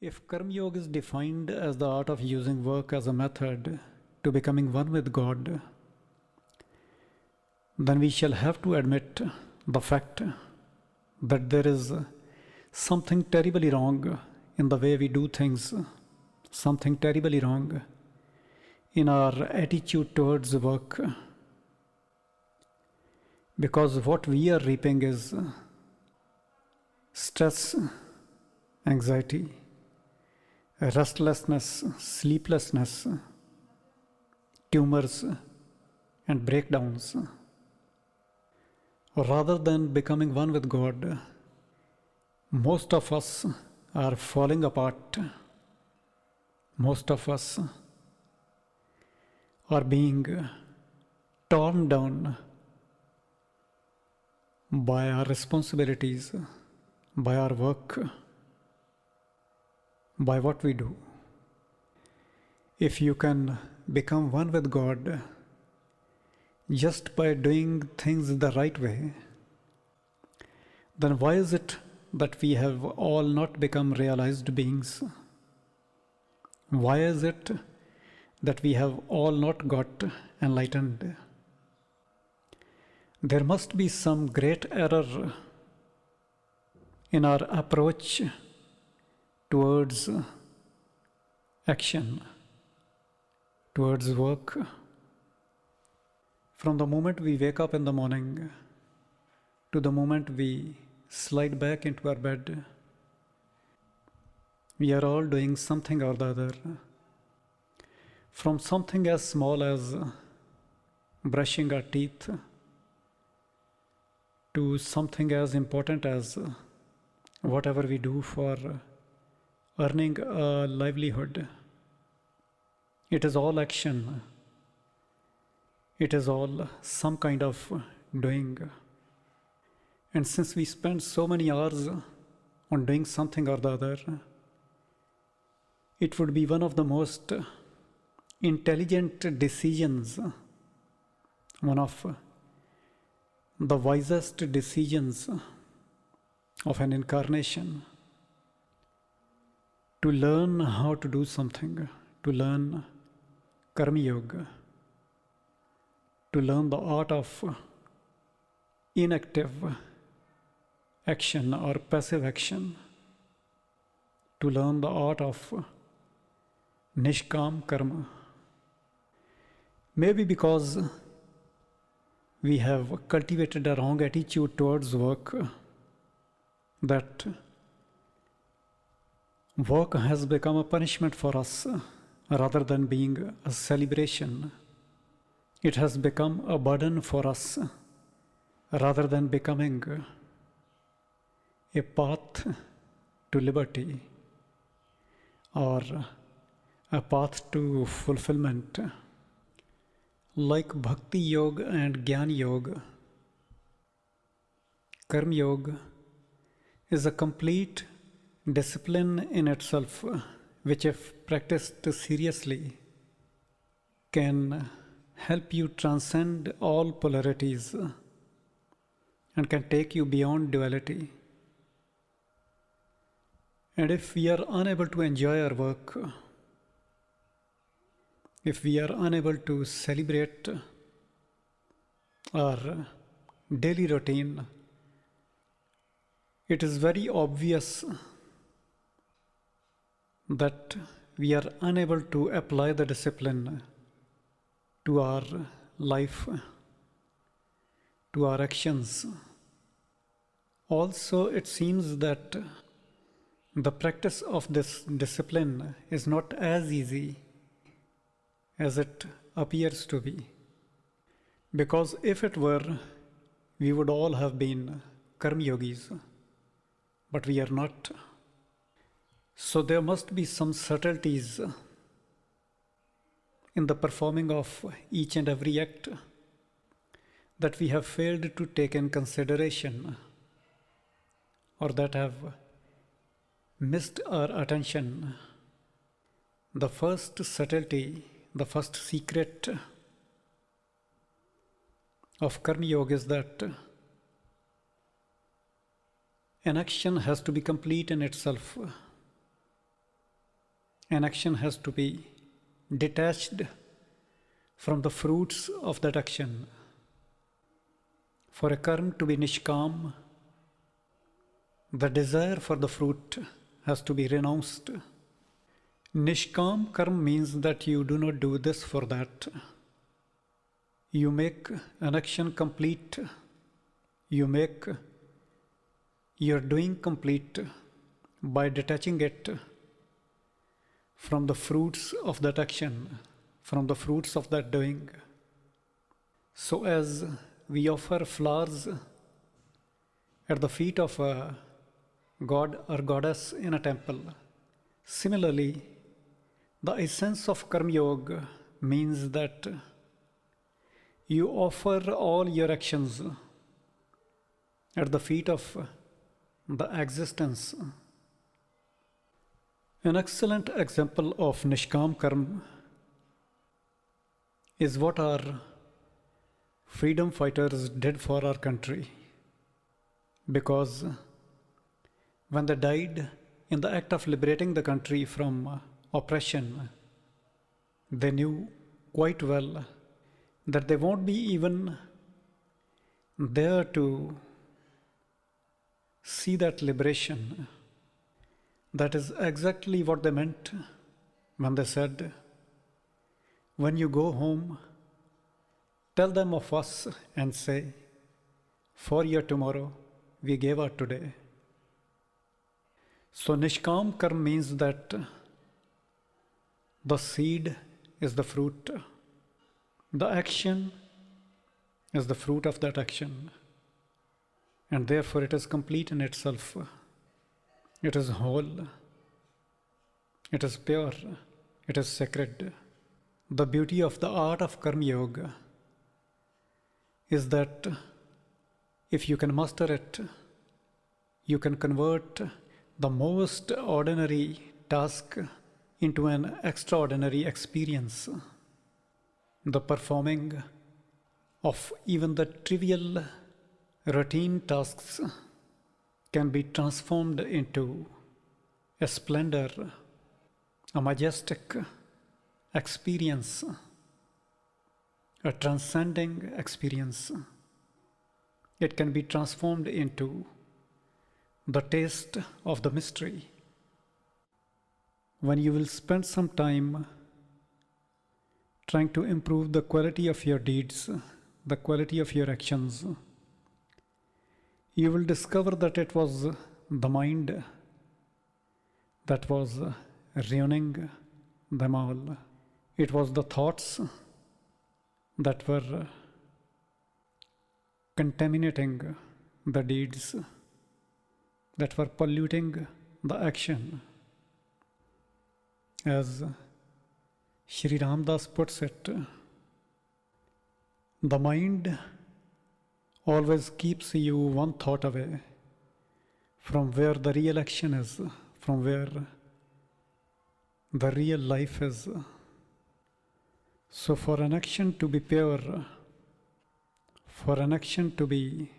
If Karm Yoga is defined as the art of using work as a method to becoming one with God, then we shall have to admit the fact that there is something terribly wrong in the way we do things, something terribly wrong in our attitude towards work. Because what we are reaping is stress, anxiety, restlessness, sleeplessness, tumors, and breakdowns. Rather than becoming one with God, most of us are falling apart. Most of us are being torn down by our responsibilities, by our work, by what we do. If you can become one with God just by doing things the right way, then why is it that we have all not become realized beings? Why is it that we have all not got enlightened? There must be some great error in our approach towards action, towards work. From the moment we wake up in the morning to the moment we slide back into our bed, we are all doing something or the other. From something as small as brushing our teeth to something as important as whatever we do for earning a livelihood. It is all action. It is all some kind of doing. And since we spend so many hours on doing something or the other, it would be one of the most intelligent decisions, one of the wisest decisions of an incarnation, to learn how to do something, to learn Karma Yoga, to learn the art of inactive action or passive action, to learn the art of Nishkam Karma. Maybe because we have cultivated a wrong attitude towards work, that work has become a punishment for us rather than being a celebration. It has become a burden for us rather than becoming a path to liberty or a path to fulfillment. Like Bhakti Yoga and Jnana Yoga, Karma Yoga is a complete discipline in itself, which, if practiced seriously, can help you transcend all polarities and can take you beyond duality. And if we are unable to enjoy our work, if we are unable to celebrate our daily routine, it is very obvious that we are unable to apply the discipline to our life, to our actions. Also, it seems that the practice of this discipline is not as easy as it appears to be. Because if it were, we would all have been Karma Yogis, but we are not. So there must be some subtleties in the performing of each and every act that we have failed to take in consideration, or that have missed our attention. The first subtlety, the first secret of Karma Yoga is that an action has to be complete in itself. An action has to be detached from the fruits of that action. For a karm to be nishkam, the desire for the fruit has to be renounced. Nishkam karm means that you do not do this for that. You make an action complete. You make your doing complete by detaching it from the fruits of that action, from the fruits of that doing. So as we offer flowers at the feet of a god or goddess in a temple, similarly, the essence of Karma Yoga means that you offer all your actions at the feet of the existence. An excellent example of Nishkam Karma is what our freedom fighters did for our country. Because when they died in the act of liberating the country from oppression, they knew quite well that they won't be even there to see that liberation. That is exactly what they meant when they said, when you go home, tell them of us and say, for your tomorrow, we gave our today. So Nishkam Karma means that the seed is the fruit. The action is the fruit of that action. And therefore it is complete in itself. It is whole. It is pure. It is sacred. The beauty of the art of Karma Yoga is that if you can master it, you can convert the most ordinary task into an extraordinary experience. The performing of even the trivial routine tasks can be transformed into a splendor, a majestic experience, a transcending experience. It can be transformed into the taste of the mystery. When you will spend some time trying to improve the quality of your deeds, the quality of your actions, you will discover that it was the mind that was ruining them all. It was the thoughts that were contaminating the deeds, that were polluting the action. As Shri Ramdas puts it, the mind always keeps you one thought away from where the real action is, from where the real life is. So for an action to be pure, for an action to be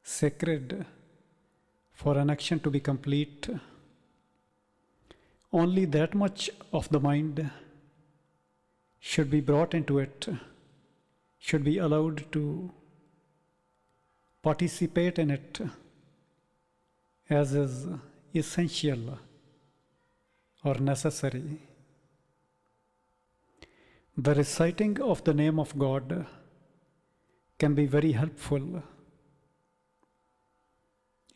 sacred, for an action to be complete, only that much of the mind should be brought into it, should be allowed to participate in it as is essential or necessary. The reciting of the name of God can be very helpful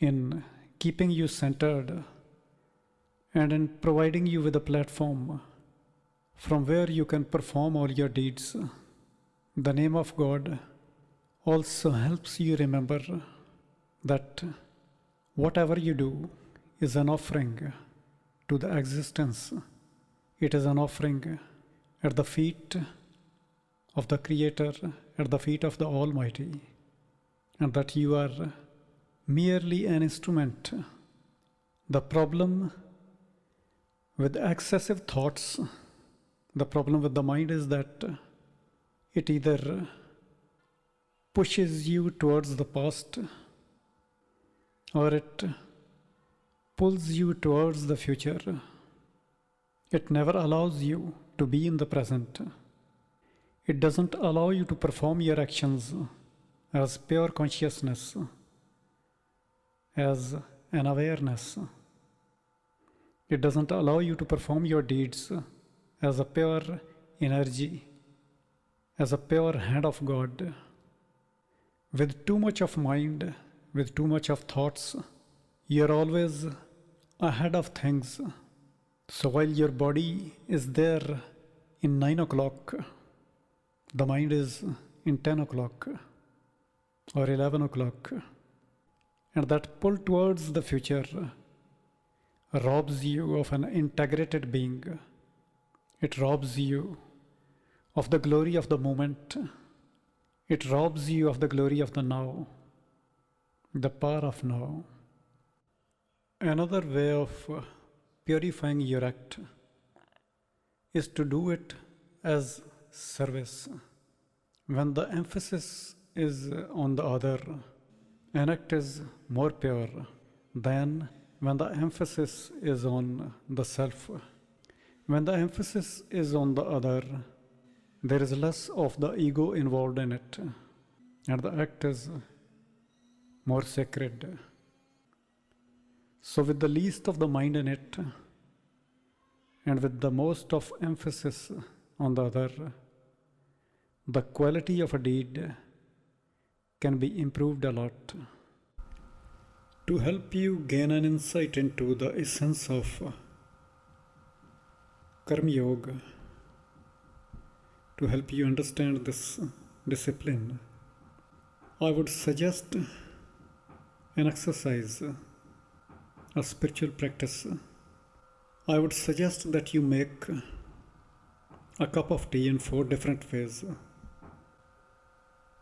in keeping you centered and in providing you with a platform from where you can perform all your deeds. The name of God also helps you remember that whatever you do is an offering to the existence. It is an offering at the feet of the Creator, at the feet of the Almighty, and that you are merely an instrument. The problem with excessive thoughts, the problem with the mind is that it either pushes you towards the past or it pulls you towards the future. It never allows you to be in the present. It doesn't allow you to perform your actions as pure consciousness, as an awareness. It doesn't allow you to perform your deeds as a pure energy, as a pure hand of God. With too much of mind, with too much of thoughts, you're always ahead of things. So while your body is there in 9 o'clock, the mind is in 10 o'clock or 11 o'clock. And that pull towards the future robs you of an integrated being. It robs you of the glory of the moment. It robs you of the glory of the now, the power of now. Another way of purifying your act is to do it as service. When the emphasis is on the other, an act is more pure than when the emphasis is on the self. When the emphasis is on the other, there is less of the ego involved in it, and the act is more sacred. So with the least of the mind in it, and with the most of emphasis on the other, the quality of a deed can be improved a lot. To help you gain an insight into the essence of Karma Yoga, to help you understand this discipline, I would suggest an exercise, a spiritual practice. I would suggest that you make a cup of tea in 4 different ways.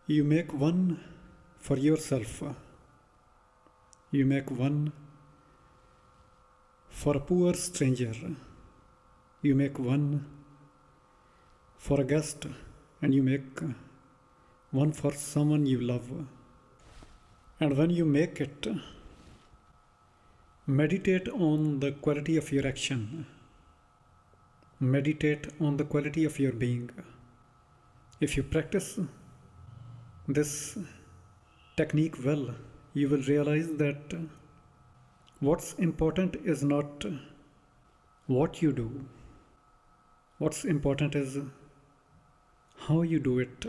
You make one for yourself. You make one for a poor stranger. You make one for a guest, and you make one for someone you love. And when you make it, meditate on the quality of your action. Meditate on the quality of your being. If you practice this technique well, you will realize that what's important is not what you do. What's important is how you do it.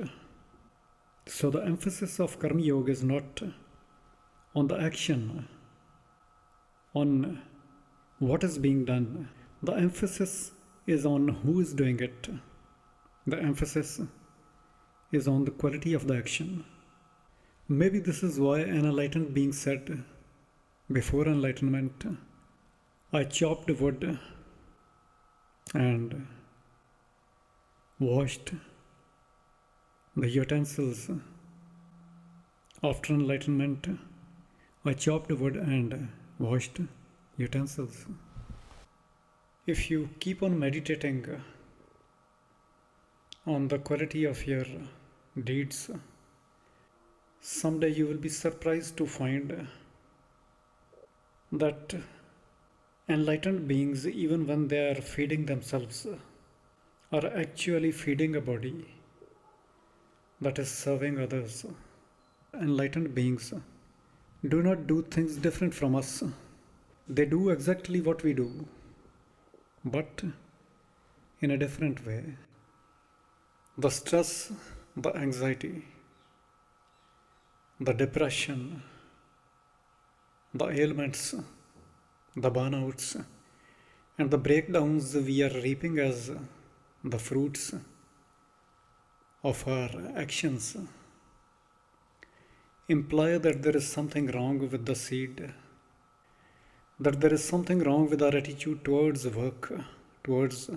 So the emphasis of Karma Yoga is not on the action, on what is being done. The emphasis is on who is doing it. The emphasis is on the quality of the action. Maybe this is why an enlightened being said before enlightenment, I chopped wood and washed the utensils. After enlightenment, I chopped wood and washed utensils. If you keep on meditating on the quality of your deeds, someday you will be surprised to find that enlightened beings, even when they are feeding themselves, are actually feeding a body that is serving others. Enlightened beings do not do things different from us. They do exactly what we do, but in a different way. The stress, the anxiety, the depression, the ailments, the burnouts, and the breakdowns we are reaping as the fruits of our actions imply that there is something wrong with the seed, that there is something wrong with our attitude towards work, towards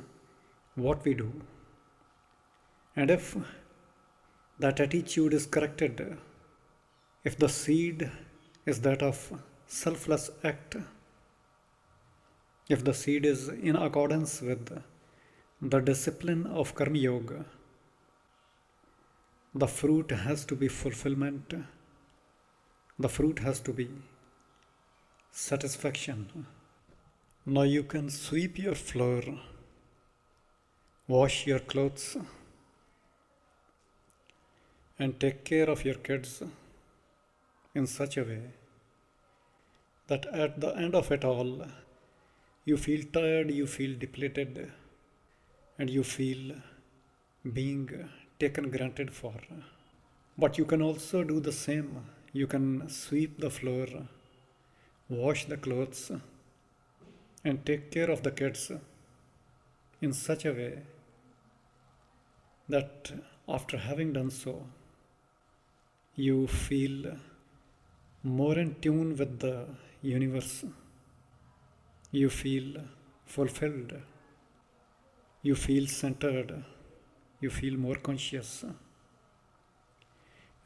what we do. And if that attitude is corrected, if the seed is that of selfless act, if the seed is in accordance with the discipline of Karma Yoga, the fruit has to be fulfillment. The fruit has to be satisfaction. Now you can sweep your floor Wash your clothes and take care of your kids in such a way that at the end of it all, you feel tired, you feel depleted, and you feel being taken granted for. But you can also do the same. You can sweep the floor, wash the clothes, and take care of the kids in such a way that after having done so, you feel more in tune with the universe. You feel fulfilled. You feel centered. You feel more conscious.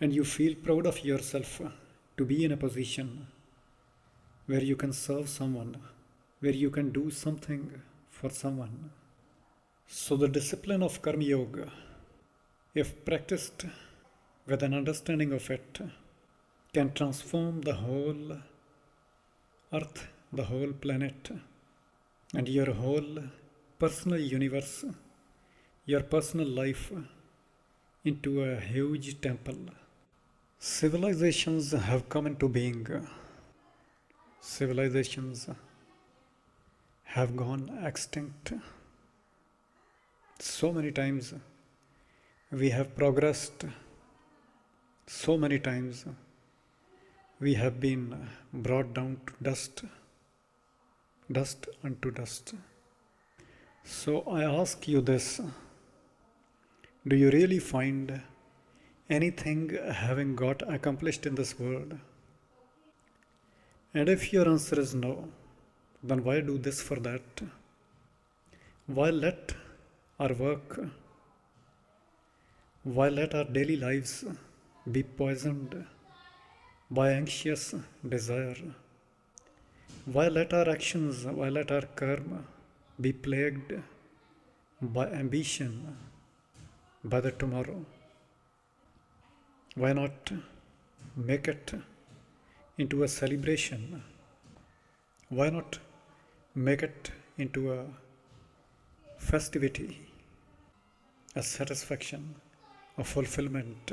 And you feel proud of yourself to be in a position where you can serve someone, where you can do something for someone. So the discipline of Karma Yoga, if practiced with an understanding of it, can transform the whole earth, the whole planet, and your whole personal universe, your personal life into a huge temple. Civilizations have come into being. Civilizations have gone extinct. So many times we have progressed. So many times we have been brought down to dust, dust unto dust. So I ask you this, do you really find anything having got accomplished in this world? And if your answer is no, then why do this for that? Why let our work, why let our daily lives be poisoned by anxious desire? Why let our actions, why let our karma be plagued by ambition, by the tomorrow? Why not make it into a celebration? Why not make it into a festivity, a satisfaction, a fulfillment?